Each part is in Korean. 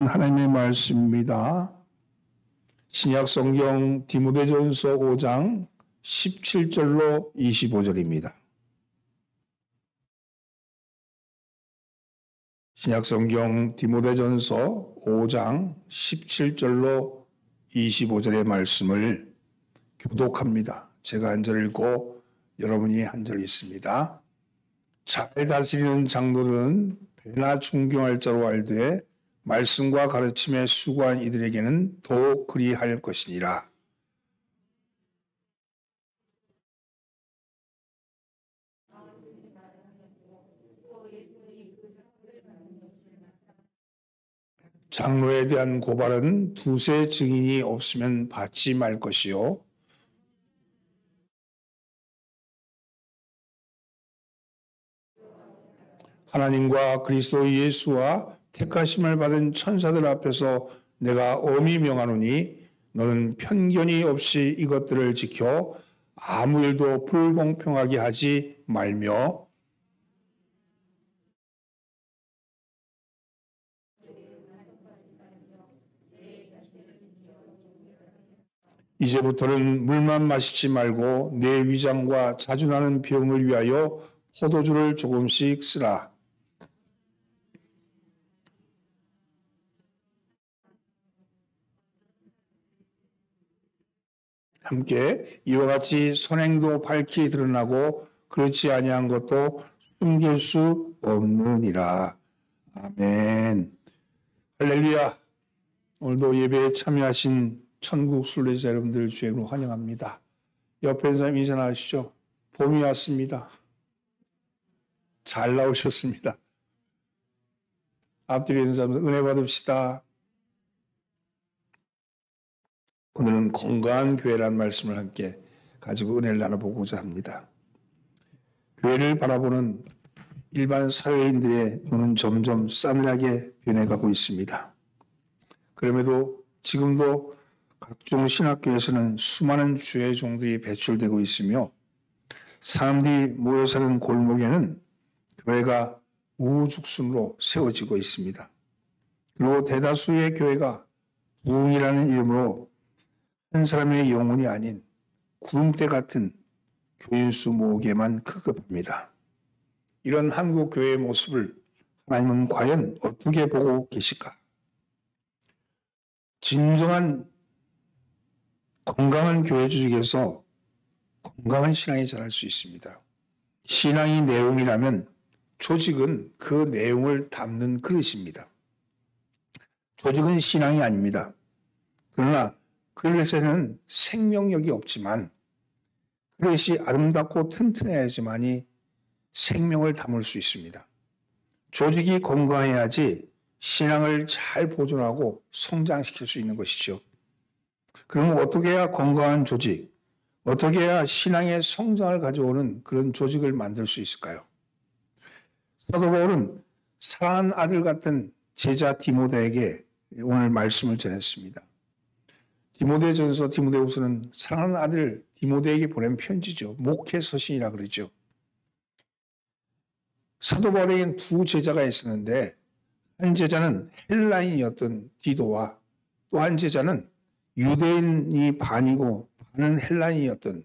하나님의 말씀입니다. 신약성경 디모데전서 5장 17절로 25절입니다. 신약성경 디모데전서 5장 17절로 25절의 말씀을 교독합니다. 제가 한 절 읽고 여러분이 한 절 읽습니다. 잘 다스리는 장로는 배나 존경할 자로 알되 말씀과 가르침에 수고한 이들에게는 더욱 그리할 것이니라. 장로에 대한 고발은 두세 증인이 없으면 받지 말 것이요. 하나님과 그리스도 예수와 택하심을 받은 천사들 앞에서 내가 엄히 명하노니 너는 편견이 없이 이것들을 지켜 아무 일도 불공평하게 하지 말며 이제부터는 물만 마시지 말고 내 위장과 자주 나는 병을 위하여 포도주를 조금씩 쓰라. 함께 이와 같이 선행도 밝히 드러나고 그렇지 아니한 것도 숨길 수 없느니라. 아멘. 할렐루야. 오늘도 예배에 참여하신 천국 순례자 여러분들 주님으로 환영합니다. 옆에 있는 사람 인사하시죠. 봄이 왔습니다. 잘 나오셨습니다. 앞뒤에 있는 사람들 은혜 받읍시다. 오늘은 건강한 교회라는 말씀을 함께 가지고 은혜를 나눠보고자 합니다. 교회를 바라보는 일반 사회인들의 눈은 점점 싸늘하게 변해가고 있습니다. 그럼에도 지금도 각종 신학교에서는 수많은 주의 종들이 배출되고 있으며 사람들이 모여 사는 골목에는 교회가 우후죽순으로 세워지고 있습니다. 그리고 대다수의 교회가 부흥이라는 이름으로 한 사람의 영혼이 아닌 구름대 같은 교인수 모으기에만 급급합니다. 이런 한국 교회의 모습을 하나님은 과연 어떻게 보고 계실까? 진정한 건강한 교회 조직에서 건강한 신앙이 자랄 수 있습니다. 신앙이 내용이라면 조직은 그 내용을 담는 그릇입니다. 조직은 신앙이 아닙니다. 그러나 그릇에는 생명력이 없지만 그릇이 아름답고 튼튼해야지만이 생명을 담을 수 있습니다. 조직이 건강해야지 신앙을 잘 보존하고 성장시킬 수 있는 것이죠. 그러면 어떻게 해야 건강한 조직, 어떻게 해야 신앙의 성장을 가져오는 그런 조직을 만들 수 있을까요? 사도 바울은 사랑하는 아들 같은 제자 디모데에게 오늘 말씀을 전했습니다. 디모데전서 디모데후서는 사랑하는 아들 디모데에게 보낸 편지죠. 목회 서신이라 그러죠. 사도 바울에게는 두 제자가 있었는데 한 제자는 헬라인이었던 디도와 또 한 제자는 유대인이 반이고 반은 헬라인이었던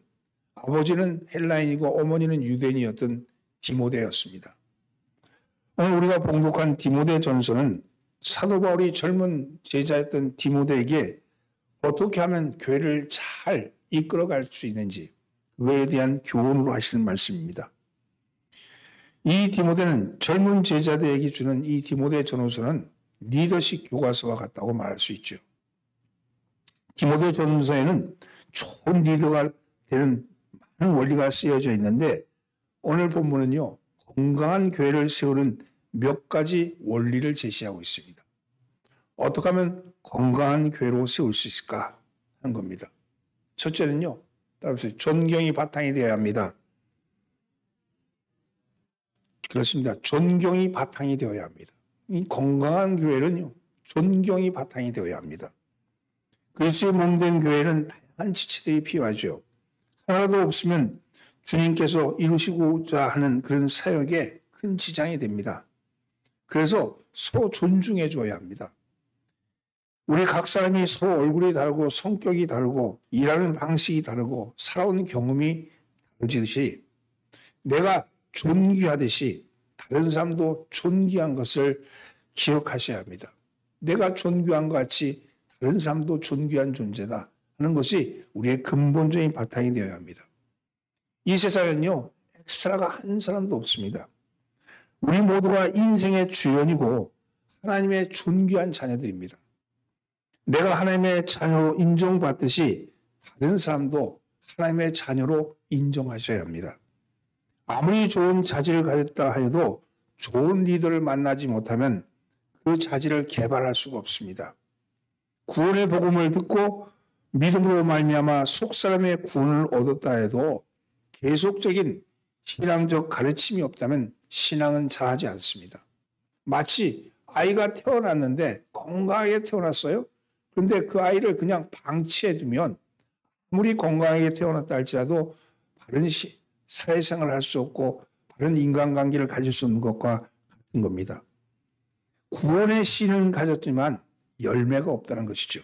아버지는 헬라인이고 어머니는 유대인이었던 디모데였습니다. 오늘 우리가 봉독한 디모데전서는 사도 바울이 젊은 제자였던 디모데에게 어떻게 하면 교회를 잘 이끌어갈 수 있는지 그에 대한 교훈으로 하시는 말씀입니다. 이 디모데는 젊은 제자들에게 주는 이 디모데 전후서는 리더십 교과서와 같다고 말할 수 있죠. 디모데 전후서에는 좋은 리더가 되는 많은 원리가 쓰여져 있는데 오늘 본문은요. 건강한 교회를 세우는 몇 가지 원리를 제시하고 있습니다. 어떻게 하면 건강한 교회로 세울 수 있을까 하는 겁니다. 첫째는요. 따라서 존경이 바탕이 되어야 합니다. 그렇습니다. 존경이 바탕이 되어야 합니다. 이 건강한 교회는요. 존경이 바탕이 되어야 합니다. 그리스도의 몸된 교회는 다양한 지체들이 필요하죠. 하나도 없으면 주님께서 이루시고자 하는 그런 사역에 큰 지장이 됩니다. 그래서 서로 존중해 줘야 합니다. 우리 각 사람이 서로 얼굴이 다르고 성격이 다르고 일하는 방식이 다르고 살아온 경험이 다르듯이 내가 존귀하듯이 다른 사람도 존귀한 것을 기억하셔야 합니다. 내가 존귀한 것 같이 다른 사람도 존귀한 존재다 하는 것이 우리의 근본적인 바탕이 되어야 합니다. 이 세상에는요, 엑스트라가 한 사람도 없습니다. 우리 모두가 인생의 주연이고 하나님의 존귀한 자녀들입니다. 내가 하나님의 자녀로 인정받듯이 다른 사람도 하나님의 자녀로 인정하셔야 합니다. 아무리 좋은 자질을 가졌다 하여도 좋은 리더를 만나지 못하면 그 자질을 개발할 수가 없습니다. 구원의 복음을 듣고 믿음으로 말미암아 속사람의 구원을 얻었다 해도 계속적인 신앙적 가르침이 없다면 신앙은 자라지 않습니다. 마치 아이가 태어났는데 건강하게 태어났어요. 그런데 그 아이를 그냥 방치해 두면 아무리 건강하게 태어났다 할지라도 바른 사회생활을 할 수 없고 바른 인간관계를 가질 수 없는 것과 같은 겁니다. 구원의 씨는 가졌지만 열매가 없다는 것이죠.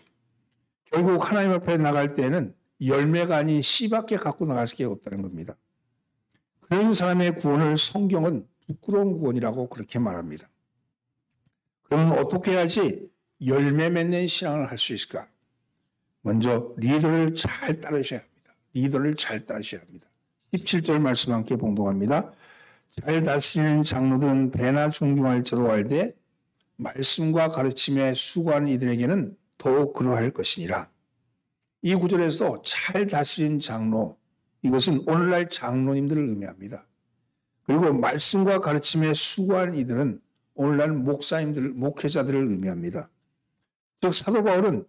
결국 하나님 앞에 나갈 때는 열매가 아닌 씨밖에 갖고 나갈 수가 없다는 겁니다. 그런 사람의 구원을 성경은 부끄러운 구원이라고 그렇게 말합니다. 그러면 어떻게 해야지 열매 맺는 신앙을 할 수 있을까? 먼저 리더를 잘 따르셔야 합니다. 리더를 잘 따르셔야 합니다. 17절 말씀 함께 봉독합니다. 잘 다스리는 장로들은 배나 존경할지로 알되 말씀과 가르침에 수고하는 이들에게는 더욱 그러할 것이니라. 이 구절에서 잘 다스리는 장로, 이것은 오늘날 장로님들을 의미합니다. 그리고 말씀과 가르침에 수고하는 이들은 오늘날 목사님들, 목회자들을 의미합니다. 즉 사도 바울은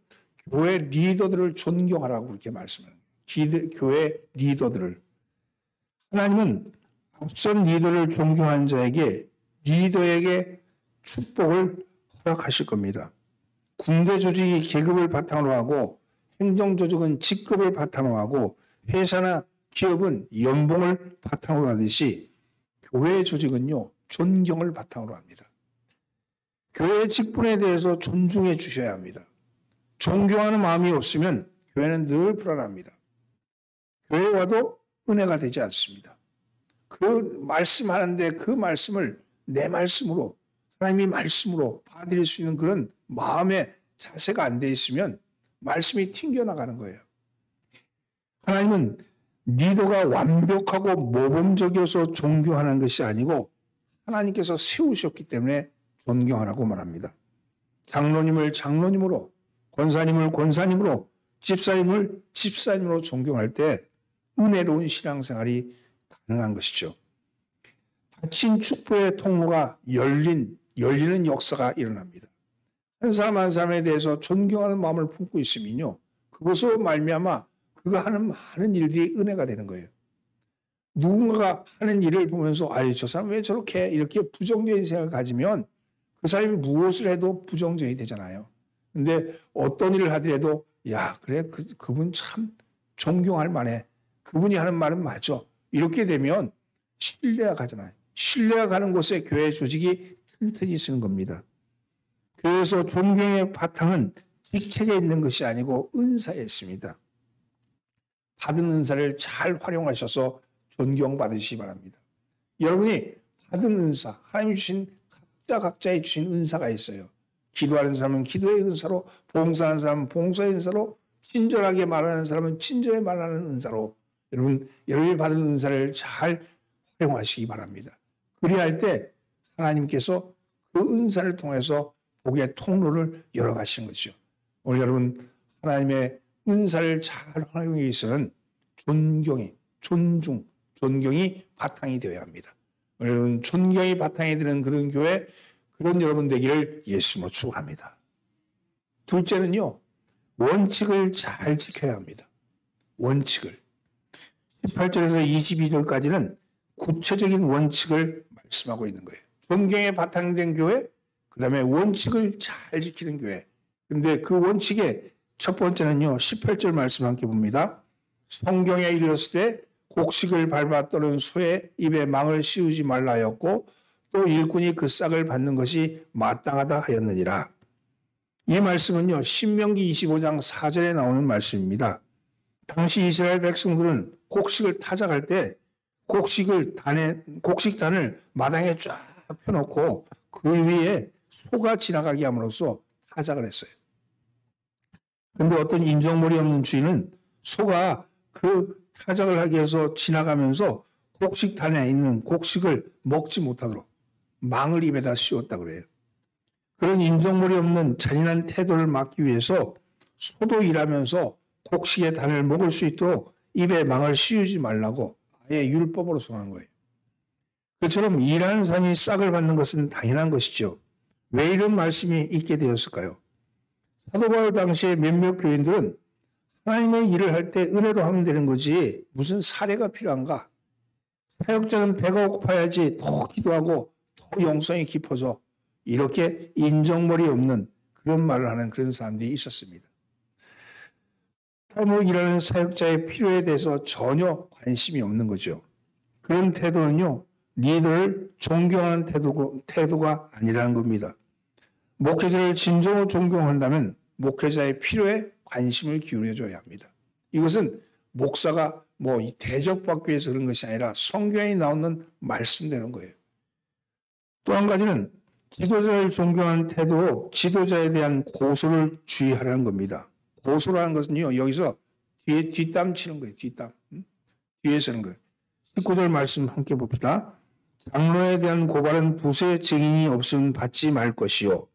교회 리더들을 존경하라고 그렇게 말씀합니다. 교회 리더들을. 하나님은 앞선 리더를 존경하는 자에게 리더에게 축복을 허락하실 겁니다. 군대 조직이 계급을 바탕으로 하고 행정 조직은 직급을 바탕으로 하고 회사나 기업은 연봉을 바탕으로 하듯이 교회 조직은요 존경을 바탕으로 합니다. 교회의 직분에 대해서 존중해 주셔야 합니다. 존경하는 마음이 없으면 교회는 늘 불안합니다. 교회에 와도 은혜가 되지 않습니다. 그 말씀하는데 그 말씀을 내 말씀으로 하나님이 말씀으로 받아들일 수 있는 그런 마음의 자세가 안 돼 있으면 말씀이 튕겨나가는 거예요. 하나님은 리더가 완벽하고 모범적이어서 존경하는 것이 아니고 하나님께서 세우셨기 때문에 존경하라고 말합니다. 장로님을 장로님으로, 권사님을 권사님으로, 집사님을 집사님으로 존경할 때 은혜로운 신앙생활이 가능한 것이죠. 닫힌 축복의 통로가 열리는 역사가 일어납니다. 한 사람 한 사람에 대해서 존경하는 마음을 품고 있으면요, 그것으로 말미암아 그가 하는 많은 일들이 은혜가 되는 거예요. 누군가가 하는 일을 보면서 아유 저 사람 왜 저렇게 이렇게 부정적인 생각을 가지면 그 사람이 무엇을 해도 부정적이 되잖아요. 근데 어떤 일을 하더라도 야 그래 그분 참 존경할 만해. 그분이 하는 말은 맞아. 이렇게 되면 신뢰가 가잖아요. 신뢰가 가는 곳에 교회 조직이 튼튼히 쓰는 겁니다. 그래서 존경의 바탕은 직책에 있는 것이 아니고 은사에 있습니다. 받은 은사를 잘 활용하셔서 존경받으시기 바랍니다. 여러분이 받은 은사, 하나님이 주신 각자에 주신 은사가 있어요. 기도하는 사람은 기도의 은사로, 봉사하는 사람은 봉사의 은사로, 친절하게 말하는 사람은 친절하게 말하는 은사로 여러분이 받은 은사를 잘 활용하시기 바랍니다. 그리할 때 하나님께서 그 은사를 통해서 복의 통로를 열어가신 거죠. 오늘 여러분 하나님의 은사를 잘 활용하기 위해서는 존경이 바탕이 되어야 합니다. 여러분 존경이 바탕이 되는 그런 교회, 그런 여러분 되기를 예수님으로 축원합니다. 둘째는요, 원칙을 잘 지켜야 합니다. 원칙을. 18절에서 22절까지는 구체적인 원칙을 말씀하고 있는 거예요. 존경에 바탕된 교회, 그 다음에 원칙을 잘 지키는 교회. 그런데 그 원칙의 첫 번째는요, 18절 말씀 함께 봅니다. 성경에 이르렀을 때 곡식을 밟아 떠는 소의 입에 망을 씌우지 말라 하였고 또 일꾼이 그 싹을 받는 것이 마땅하다 하였느니라. 이 말씀은요, 신명기 25장 4절에 나오는 말씀입니다. 당시 이스라엘 백성들은 곡식을 타작할 때 곡식단을 마당에 쫙 펴놓고 그 위에 소가 지나가게 함으로써 타작을 했어요. 그런데 어떤 인정머리 없는 주인은 소가 그 타작을 하기 위해서 지나가면서 곡식단에 있는 곡식을 먹지 못하도록 망을 입에다 씌웠다 그래요. 그런 인정머리 없는 잔인한 태도를 막기 위해서 소도 일하면서 곡식의 단을 먹을 수 있도록 입에 망을 씌우지 말라고 아예 율법으로 정한 거예요. 그처럼 일하는 사람이 싹을 받는 것은 당연한 것이죠. 왜 이런 말씀이 있게 되었을까요? 사도 바울 당시에 몇몇 교인들은 하나님의 일을 할 때 은혜로 하면 되는 거지 무슨 사례가 필요한가? 사역자는 배가 고파야지 더 기도하고 더 영성이 깊어져 이렇게 인정머리 없는 그런 말을 하는 그런 사람들이 있었습니다. 탈무기라는 사역자의 필요에 대해서 전혀 관심이 없는 거죠. 그런 태도는요, 리더를 존경하는 태도가 아니라는 겁니다. 목회자를 진정으로 존경한다면 목회자의 필요에 관심을 기울여줘야 합니다. 이것은 목사가 대접받기 위해서 그런 것이 아니라 성경에 나오는 말씀대로인 거예요. 또 한 가지는 지도자를 존경하는 태도로 지도자에 대한 고소를 주의하라는 겁니다. 고소라는 것은요, 여기서 뒤에 뒷담 치는 거예요. 뒷담. 뒤에 서는 거예요. 19절 말씀 함께 봅시다. 장로에 대한 고발은 두세 증인이 없으면 받지 말 것이요.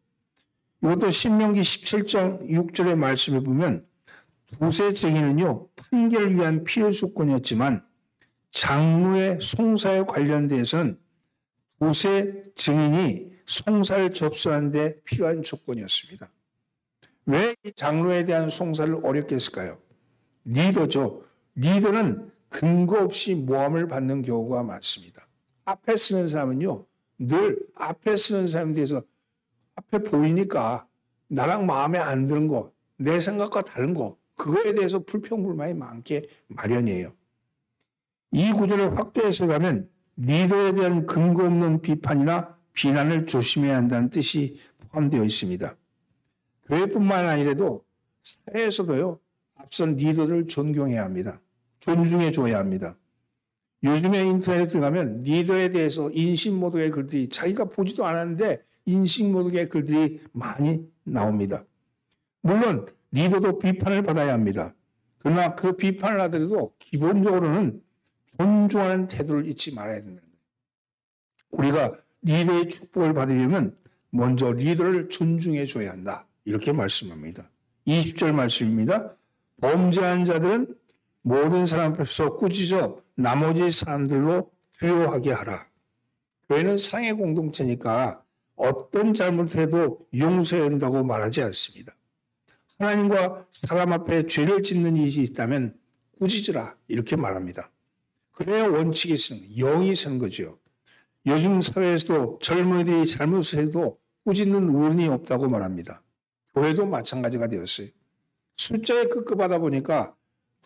이것도 신명기 17장 6절의 말씀을 보면 두세 증인은요, 판결을 위한 필요 조건이었지만 장로의 송사에 관련돼서는 두세 증인이 송사를 접수하는 데 필요한 조건이었습니다. 왜 이 장로에 대한 송사를 어렵게 했을까요? 리더죠. 리더는 근거 없이 모함을 받는 경우가 많습니다. 앞에 쓰는 사람은요, 늘 앞에 쓰는 사람에 대해서 앞에 보이니까 나랑 마음에 안 드는 거, 내 생각과 다른 거, 그거에 대해서 불평불만이 많게 마련이에요. 이 구조를 확대해서 가면 리더에 대한 근거 없는 비판이나 비난을 조심해야 한다는 뜻이 포함되어 있습니다. 교회뿐만 아니라도 사회에서도요, 앞선 리더를 존경해야 합니다. 존중해 줘야 합니다. 요즘에 인터넷에 들어가면 리더에 대해서 인신모독의 글들이 자기가 보지도 않았는데 인신모독의 글들이 많이 나옵니다. 물론 리더도 비판을 받아야 합니다. 그러나 그 비판을 하더라도 기본적으로는 존중하는 태도를 잊지 말아야 된다는 거예요. 우리가 리더의 축복을 받으려면 먼저 리더를 존중해 줘야 한다. 이렇게 말씀합니다. 20절 말씀입니다. 범죄한 자들은 모든 사람 앞에서 꾸짖어 나머지 사람들로 두려워하게 하라. 교회는 사랑의 공동체니까 어떤 잘못해도 용서해야 한다고 말하지 않습니다. 하나님과 사람 앞에 죄를 짓는 일이 있다면 꾸짖으라 이렇게 말합니다. 그래야 원칙이 서는 거예요. 영이 서는 거죠. 요즘 사회에서도 젊은이들이 잘못을 해도 꾸짖는 어른이 없다고 말합니다. 교회도 마찬가지가 되었어요. 숫자에 급급하다 보니까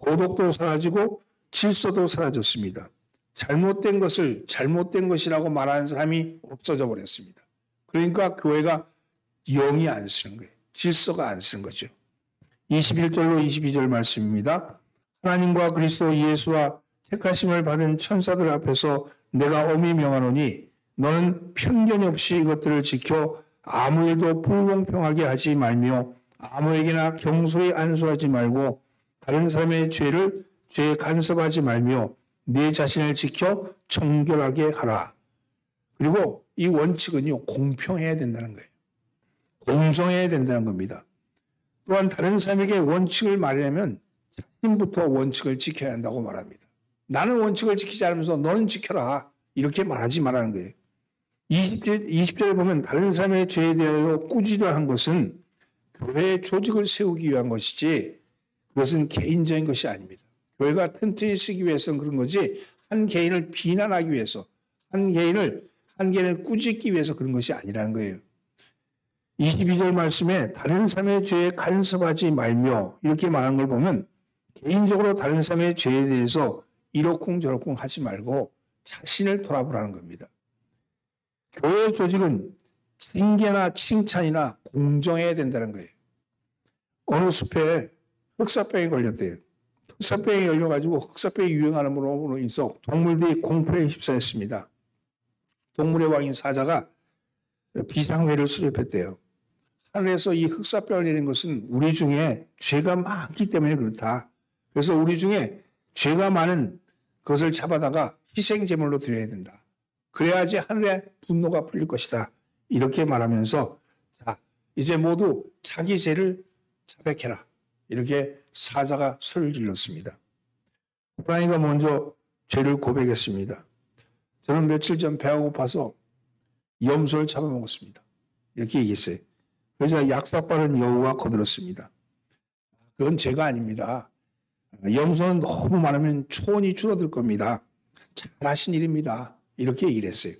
도덕도 사라지고 질서도 사라졌습니다. 잘못된 것을 잘못된 것이라고 말하는 사람이 없어져 버렸습니다. 그러니까 교회가 영이 안 쓰는 거예요. 질서가 안 쓰는 거죠. 21절로 22절 말씀입니다. 하나님과 그리스도 예수와 택하심을 받은 천사들 앞에서 내가 엄히 명하노니 너는 편견 없이 이것들을 지켜 아무 일도 불공평하게 하지 말며 아무에게나 경솔히 안수하지 말고 다른 사람의 죄에 간섭하지 말며 네 자신을 지켜 정결하게 하라. 그리고 이 원칙은요, 공평해야 된다는 거예요. 공정해야 된다는 겁니다. 또한 다른 사람에게 원칙을 말하려면 자신부터 원칙을 지켜야 한다고 말합니다. 나는 원칙을 지키지 않으면서 너는 지켜라. 이렇게 말하지 말라는 거예요. 20절에 보면 다른 사람의 죄에 대하여 꾸짖어한 것은 교회의 조직을 세우기 위한 것이지 그것은 개인적인 것이 아닙니다. 교회가 튼튼히 쓰기 위해서는 그런 거지 한 개인을 비난하기 위해서 한 개인을 꾸짖기 위해서 그런 것이 아니라는 거예요. 22절 말씀에 다른 사람의 죄에 간섭하지 말며 이렇게 말한 걸 보면 개인적으로 다른 사람의 죄에 대해서 이러쿵저러쿵 하지 말고 자신을 돌아보라는 겁니다. 교회 조직은 징계나 칭찬이나 공정해야 된다는 거예요. 어느 숲에 흑사병이 걸렸대요. 흑사병이 걸려가지고 흑사병이 유행하는으로 인해서 동물들이 공포에 휩싸였습니다. 동물의 왕인 사자가 비상회를 수립했대요. 하늘에서 이 흑사병을 내린 것은 우리 중에 죄가 많기 때문에 그렇다. 그래서 우리 중에 죄가 많은 것을 잡아다가 희생제물로 드려야 된다. 그래야지 하늘의 분노가 풀릴 것이다. 이렇게 말하면서 자, 이제 모두 자기 죄를 자백해라. 이렇게 사자가 소리를 질렀습니다. 호랑이가 먼저 죄를 고백했습니다. 저는 며칠 전 배가 고파서 염소를 잡아먹었습니다. 이렇게 얘기했어요. 그래서 약삭빠른 여우가 거들었습니다. 그건 죄가 아닙니다. 염소는 너무 많으면 초원이 줄어들 겁니다. 잘하신 일입니다. 이렇게 얘기를 했어요.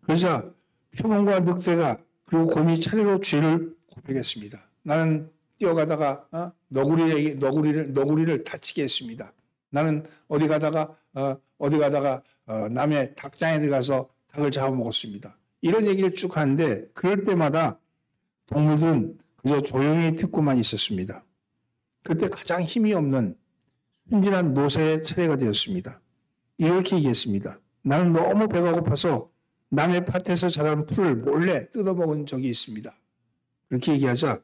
그래서 표범과 늑대가 그리고 곰이 차례로 죄를 고백했습니다. 나는 뛰어가다가 너구리를 다치게 했습니다. 나는 어디 가다가 남의 닭장에 들어가서 닭을 잡아먹었습니다. 이런 얘기를 쭉 하는데 그럴 때마다 동물들은 그저 조용히 듣고만 있었습니다. 그때 가장 힘이 없는 순진한 노새의 차례가 되었습니다. 이렇게 얘기했습니다. 나는 너무 배가 고파서 남의 밭에서 자란 풀을 몰래 뜯어먹은 적이 있습니다. 그렇게 얘기하자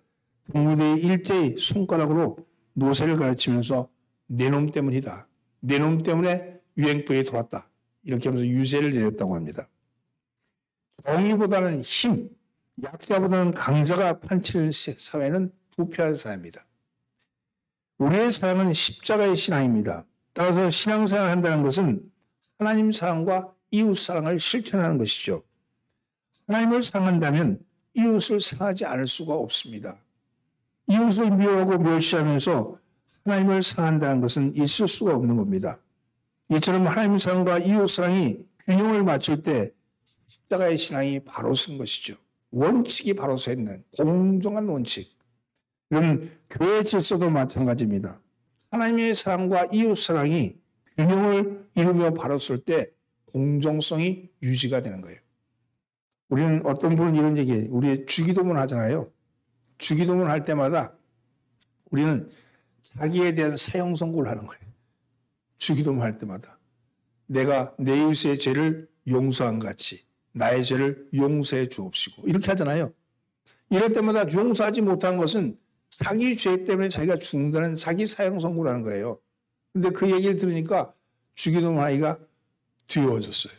동물들이 일제히 손가락으로 노새를 가르치면서 내 놈 때문이다. 내 놈 때문에 유행병이 돌았다. 이렇게 하면서 유세를 내렸다고 합니다. 정의보다는 힘, 약자보다는 강자가 판치는 사회는 부패한 사회입니다. 우리의 사랑은 십자가의 신앙입니다. 따라서 신앙생활을 한다는 것은 하나님 사랑과 이웃 사랑을 실천하는 것이죠. 하나님을 사랑한다면 이웃을 사랑하지 않을 수가 없습니다. 이웃을 미워하고 멸시하면서 하나님을 사랑한다는 것은 있을 수가 없는 겁니다. 이처럼 하나님 사랑과 이웃 사랑이 균형을 맞출 때 십자가의 신앙이 바로 선 것이죠. 원칙이 바로 서 있는 공정한 원칙. 이런 교회 질서도 마찬가지입니다. 하나님의 사랑과 이웃 사랑이 균형을 이루며 바로 설 때 공정성이 유지가 되는 거예요. 우리는 어떤 분은 이런 얘기해요. 우리 주기도문 하잖아요. 주기도문 할 때마다 우리는 자기에 대한 사형 선고를 하는 거예요. 주기도문 할 때마다. 내가 내 이웃의 죄를 용서한 같이 나의 죄를 용서해 주옵시고 이렇게 하잖아요. 이럴 때마다 용서하지 못한 것은 자기 죄 때문에 자기가 죽는다는 자기 사형 선고를 하는 거예요. 근데 그 얘기를 들으니까 주기도문 하기가 두려워졌어요.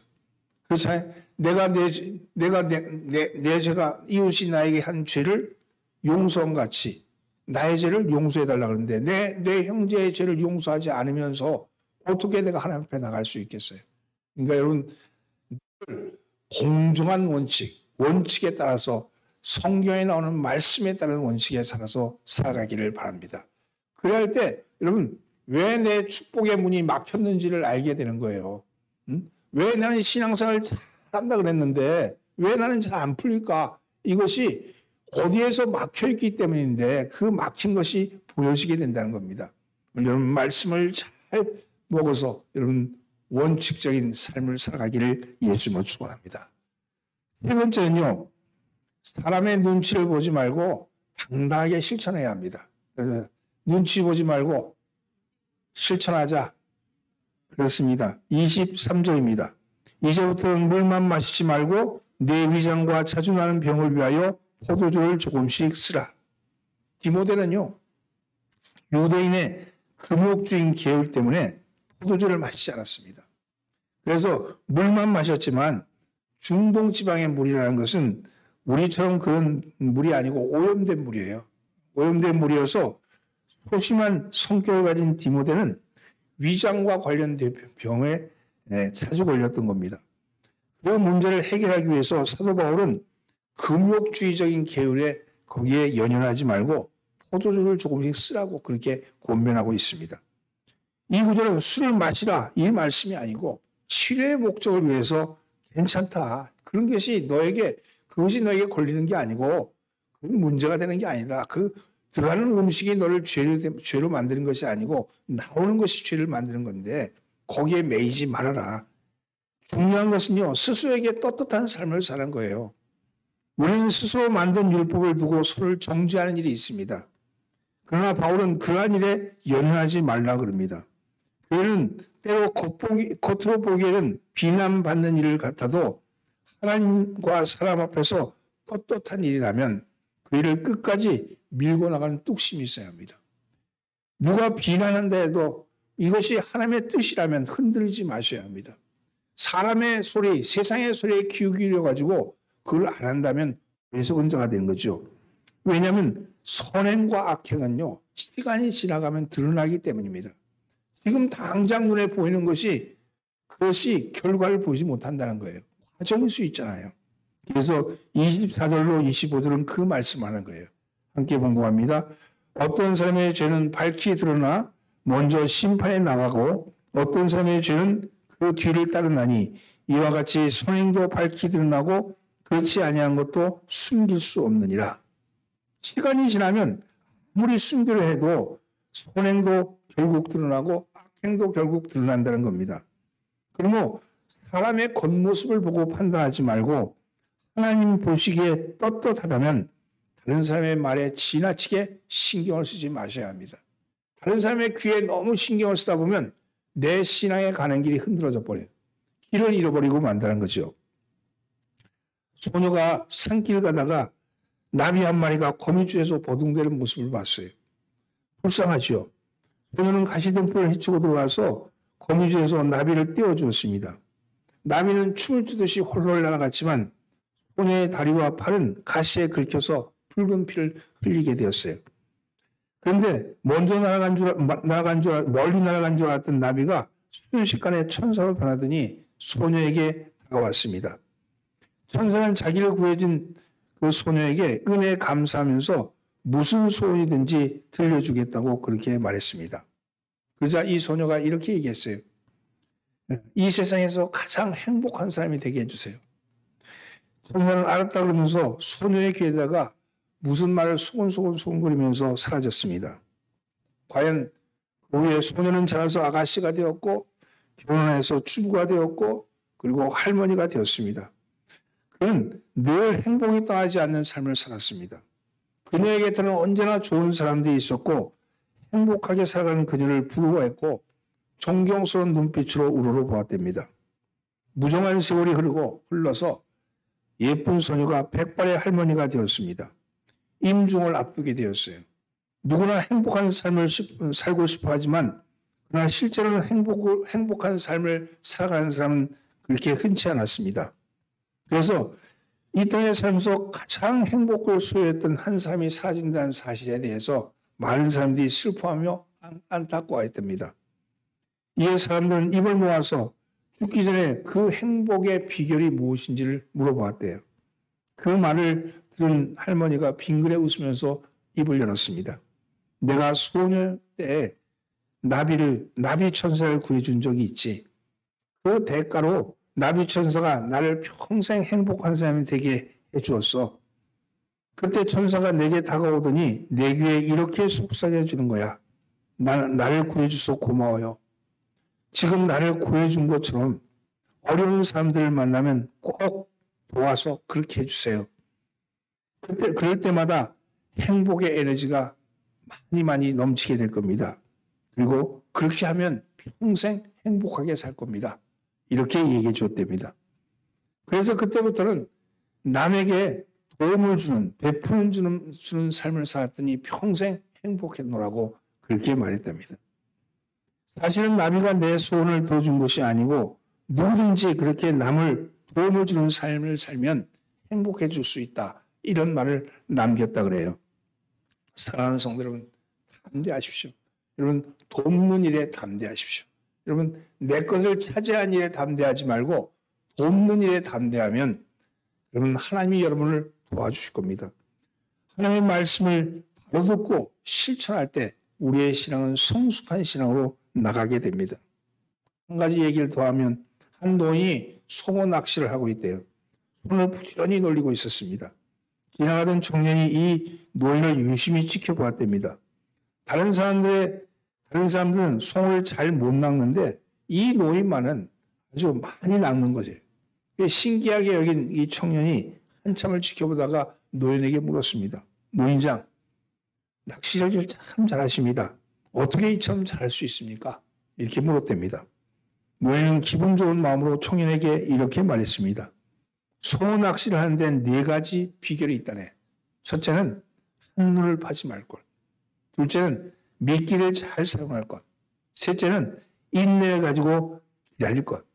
그렇잖아요. 내 죄가 이웃이 나에게 한 죄를 용서한 같이 나의 죄를 용서해 달라고 하는데 내 형제의 죄를 용서하지 않으면서 어떻게 내가 하나님 앞에 나갈 수 있겠어요? 그러니까 여러분 공정한 원칙에 따라서 성경에 나오는 말씀에 따른 원칙에 살아서 살아가기를 바랍니다. 그래야 할 때 여러분 왜 내 축복의 문이 막혔는지를 알게 되는 거예요. 왜 나는 신앙생활을 잘한다 그랬는데 왜 나는 잘 안 풀릴까? 이것이 어디에서 막혀있기 때문인데 그 막힌 것이 보여지게 된다는 겁니다. 여러분 말씀을 잘 먹어서 여러분 원칙적인 삶을 살아가기를 예수님으로 축원합니다. 세 번째는요. 사람의 눈치를 보지 말고 당당하게 실천해야 합니다. 눈치 보지 말고 실천하자. 그렇습니다. 23절입니다. 이제부터는 물만 마시지 말고 내 위장과 자주 나는 병을 위하여 포도주를 조금씩 쓰라. 디모데는요. 유대인의 금욕주인 계율 때문에 포도주를 마시지 않았습니다. 그래서 물만 마셨지만 중동지방의 물이라는 것은 우리처럼 그런 물이 아니고 오염된 물이에요. 오염된 물이어서 소심한 성격을 가진 디모데는 위장과 관련된 병에 자주 걸렸던 겁니다. 그 문제를 해결하기 위해서 사도 바울은 금욕주의적인 계율에 거기에 연연하지 말고 포도주를 조금씩 쓰라고 그렇게 권면하고 있습니다. 이 구절은 술을 마시라 이 말씀이 아니고 치료의 목적을 위해서 괜찮다. 그런 것이 그것이 너에게 걸리는 게 아니고 그건 문제가 되는 게 아니다. 그 들어가는 음식이 너를 죄로 만드는 것이 아니고 나오는 것이 죄를 만드는 건데 거기에 매이지 말아라. 중요한 것은요. 스스로에게 떳떳한 삶을 사는 거예요. 우리는 스스로 만든 율법을 두고 서로를 정죄하는 일이 있습니다. 그러나 바울은 그러한 일에 연연하지 말라 그럽니다. 교회는 때로 겉으로 보기에는 비난받는 일을 같아도 하나님과 사람 앞에서 떳떳한 일이라면 그 일을 끝까지 밀고 나가는 뚝심이 있어야 합니다. 누가 비난한다 해도 이것이 하나님의 뜻이라면 흔들리지 마셔야 합니다. 사람의 소리, 세상의 소리에 귀 기울여가지고 그걸 안 한다면 그래서 은자가 되는 거죠. 왜냐하면 선행과 악행은요, 시간이 지나가면 드러나기 때문입니다. 지금 당장 눈에 보이는 것이 그것이 결과를 보지 못한다는 거예요. 과정일 수 있잖아요. 그래서 24절로 25절은 그 말씀하는 거예요. 함께 봉독합니다. 어떤 사람의 죄는 밝히 드러나 먼저 심판에 나가고 어떤 사람의 죄는 그 뒤를 따르나니 이와 같이 선행도 밝히 드러나고 그렇지 아니한 것도 숨길 수 없느니라. 시간이 지나면 아무리 숨기려 해도 선행도 결국 드러나고 악행도 결국 드러난다는 겁니다. 그러므로 사람의 겉모습을 보고 판단하지 말고 하나님 보시기에 떳떳하다면 다른 사람의 말에 지나치게 신경을 쓰지 마셔야 합니다. 다른 사람의 귀에 너무 신경을 쓰다 보면 내 신앙에 가는 길이 흔들어져 버려요. 길을 잃어버리고 만다는 거죠. 소녀가 산길 가다가 나비 한 마리가 거미줄에서 버둥대는 모습을 봤어요. 불쌍하죠. 소녀는 가시덤불을 헤치고 들어가서 거미줄에서 나비를 떼어주었습니다. 나비는 춤을 추듯이 홀홀 날아갔지만 소녀의 다리와 팔은 가시에 긁혀서 붉은 피를 흘리게 되었어요. 그런데 먼저 멀리 날아간 줄 알았던 나비가 순식간에 천사로 변하더니 소녀에게 다가왔습니다. 천사는 자기를 구해준 그 소녀에게 은혜에 감사하면서 무슨 소원이든지 들려주겠다고 그렇게 말했습니다. 그러자 이 소녀가 이렇게 얘기했어요. 이 세상에서 가장 행복한 사람이 되게 해주세요. 천사는 알았다 그러면서 소녀의 귀에다가 무슨 말을 소곤소곤소곤거리면서 사라졌습니다. 과연 그 후에 소녀는 자라서 아가씨가 되었고 결혼해서 주부가 되었고 그리고 할머니가 되었습니다. 그는 늘 행복이 떠나지 않는 삶을 살았습니다. 그녀의 곁에는 언제나 좋은 사람들이 있었고 행복하게 살아가는 그녀를 부러워했고 존경스러운 눈빛으로 우러러보았답니다. 무정한 세월이 흘러서 예쁜 소녀가 백발의 할머니가 되었습니다. 임종을 앞두게 되었어요. 누구나 행복한 삶을 살고 싶어 하지만 그러나 실제로는 행복한 삶을 살아가는 사람은 그렇게 흔치 않았습니다. 그래서 이 땅에 살면서 가장 행복을 소유했던 한 사람이 사라진다는 사실에 대해서 많은 사람들이 슬퍼하며 안타까워했답니다. 이에 사람들은 입을 모아서 죽기 전에 그 행복의 비결이 무엇인지를 물어보았대요. 그 말을 들은 할머니가 빙그레 웃으면서 입을 열었습니다. 내가 소녀 때에 나비 천사를 구해준 적이 있지. 그 대가로 나비 천사가 나를 평생 행복한 사람이 되게 해주었어. 그때 천사가 내게 다가오더니 내 귀에 이렇게 속삭여 주는 거야. 나를 구해줘서 고마워요. 지금 나를 구해준 것처럼 어려운 사람들을 만나면 꼭 도와서 그렇게 해주세요. 그럴 때마다 행복의 에너지가 많이 넘치게 될 겁니다. 그리고 그렇게 하면 평생 행복하게 살 겁니다. 이렇게 얘기해 줬답니다. 그래서 그때부터는 남에게 도움을 베푸는 주는 삶을 살았더니 평생 행복했노라고 그렇게 말했답니다. 사실은 나비가 내 소원을 도와준 것이 아니고 누구든지 그렇게 남을 도움을 주는 삶을 살면 행복해 줄 수 있다. 이런 말을 남겼다 그래요. 사랑하는 성도 여러분, 담대하십시오. 여러분, 돕는 일에 담대하십시오. 여러분, 내 것을 차지한 일에 담대하지 말고 돕는 일에 담대하면 여러분, 하나님이 여러분을 도와주실 겁니다. 하나님의 말씀을 바로 듣고 실천할 때 우리의 신앙은 성숙한 신앙으로 나가게 됩니다. 한 가지 얘기를 더하면 한 노인이 송어 낚시를 하고 있대요. 손을 부지런히 놀리고 있었습니다. 지나가던 청년이 이 노인을 유심히 지켜보았답니다. 다른 사람들은 송어를 잘 못 낚는데 이 노인만은 아주 많이 낚는 거죠. 신기하게 여긴 이 청년이 한참을 지켜보다가 노인에게 물었습니다. 노인장, 낚시를 참 잘하십니다. 어떻게 이처럼 잘할 수 있습니까? 이렇게 물었답니다. 노인은 기분 좋은 마음으로 청년에게 이렇게 말했습니다. 소 낚시를 하는 데는 4가지 비결이 있다네. 첫째는 한눈을 파지 말 것. 둘째는 미끼를 잘 사용할 것. 셋째는 인내를 가지고 기다릴 것.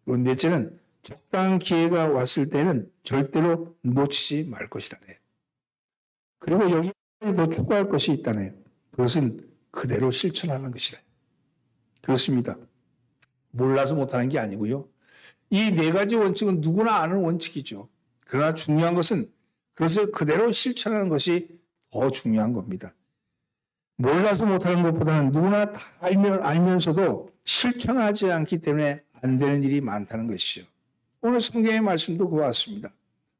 그리고 넷째는 적당한 기회가 왔을 때는 절대로 놓치지 말 것이라네. 그리고 여기 더 추가할 것이 있다네. 그것은 그대로 실천하는 것이래. 그렇습니다. 몰라서 못하는 게 아니고요. 이 4가지 원칙은 누구나 아는 원칙이죠. 그러나 중요한 것은 그것을 그대로 실천하는 것이 더 중요한 겁니다. 몰라서 못하는 것보다는 누구나 다 알면서도 실천하지 않기 때문에 안 되는 일이 많다는 것이죠. 오늘 성경의 말씀도 그와 같습니다.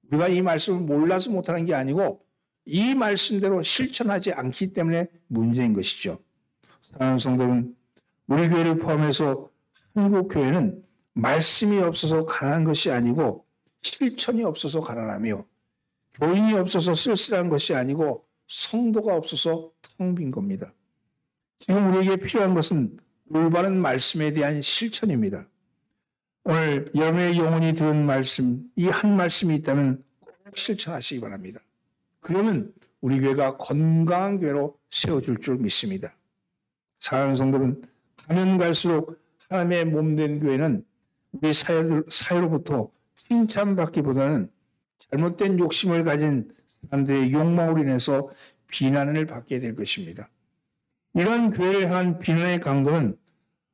우리가 이 말씀을 몰라서 못하는 게 아니고 이 말씀대로 실천하지 않기 때문에 문제인 것이죠. 사랑하는 성도 여러분, 우리 교회를 포함해서 한국 교회는 말씀이 없어서 가난한 것이 아니고 실천이 없어서 가난하며 교인이 없어서 쓸쓸한 것이 아니고 성도가 없어서 텅 빈 겁니다. 지금 우리에게 필요한 것은 올바른 말씀에 대한 실천입니다. 오늘 여러분의 영혼이 들은 말씀, 이 한 말씀이 있다면 꼭 실천하시기 바랍니다. 그러면 우리 교회가 건강한 교회로 세워질 줄 믿습니다. 사랑하는 성도는 가면 갈수록 하나님의 몸된 교회는 우리 사회로부터 칭찬받기보다는 잘못된 욕심을 가진 사람들의 욕망으로 인해서 비난을 받게 될 것입니다. 이런 교회를 향한 비난의 강도는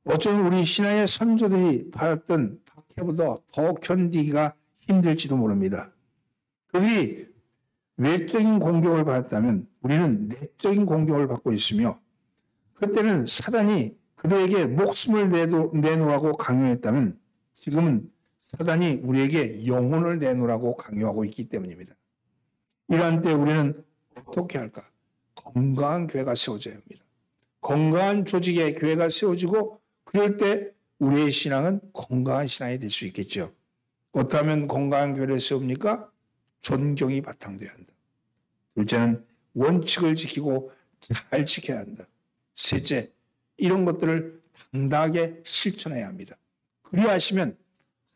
어쩌면 우리 신앙의 선조들이 받았던 박해보다 더 견디기가 힘들지도 모릅니다. 그들이 외적인 공격을 받았다면 우리는 내적인 공격을 받고 있으며 그때는 사단이 그들에게 목숨을 내놓으라고 강요했다면 지금은 사단이 우리에게 영혼을 내놓으라고 강요하고 있기 때문입니다. 이러한 때 우리는 어떻게 할까? 건강한 교회가 세워져야 합니다. 건강한 조직의 교회가 세워지고 그럴 때 우리의 신앙은 건강한 신앙이 될 수 있겠죠. 어떻게 건강한 교회를 세웁니까? 존경이 바탕되어야 한다. 둘째는 원칙을 지키고 잘 지켜야 한다. 셋째, 이런 것들을 당당하게 실천해야 합니다. 그리하시면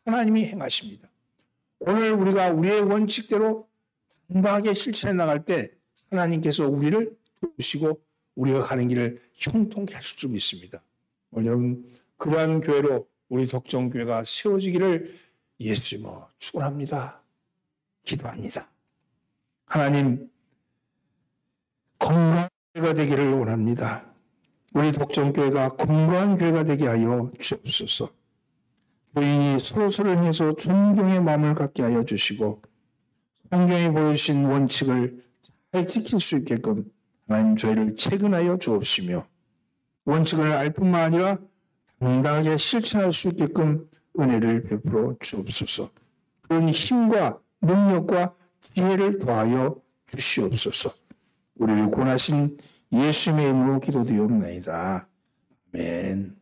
하나님이 행하십니다. 오늘 우리가 우리의 원칙대로 당당하게 실천해 나갈 때 하나님께서 우리를 도우시고 우리가 가는 길을 형통케 하실 줄 믿습니다. 오늘 여러분 그러한 교회로 우리 덕정교회가 세워지기를 예수님으로 축원합니다. 기도합니다. 하나님 건강한 교회가 되기를 원합니다. 우리 덕정교회가 건강한 교회가 되게 하여 주옵소서. 교인이 서로서로를 해서 존경의 마음을 갖게 하여 주시고 성경에 보여주신 원칙을 잘 지킬 수 있게끔 하나님 저희를 체근하여 주옵시며 원칙을 알 뿐만 아니라 당당하게 실천할 수 있게끔 은혜를 베풀어 주옵소서. 그런 힘과 능력과 지혜를 더하여 주시옵소서. 우리를 권하신 예수님의 이름으로 기도드리옵나이다. 아멘.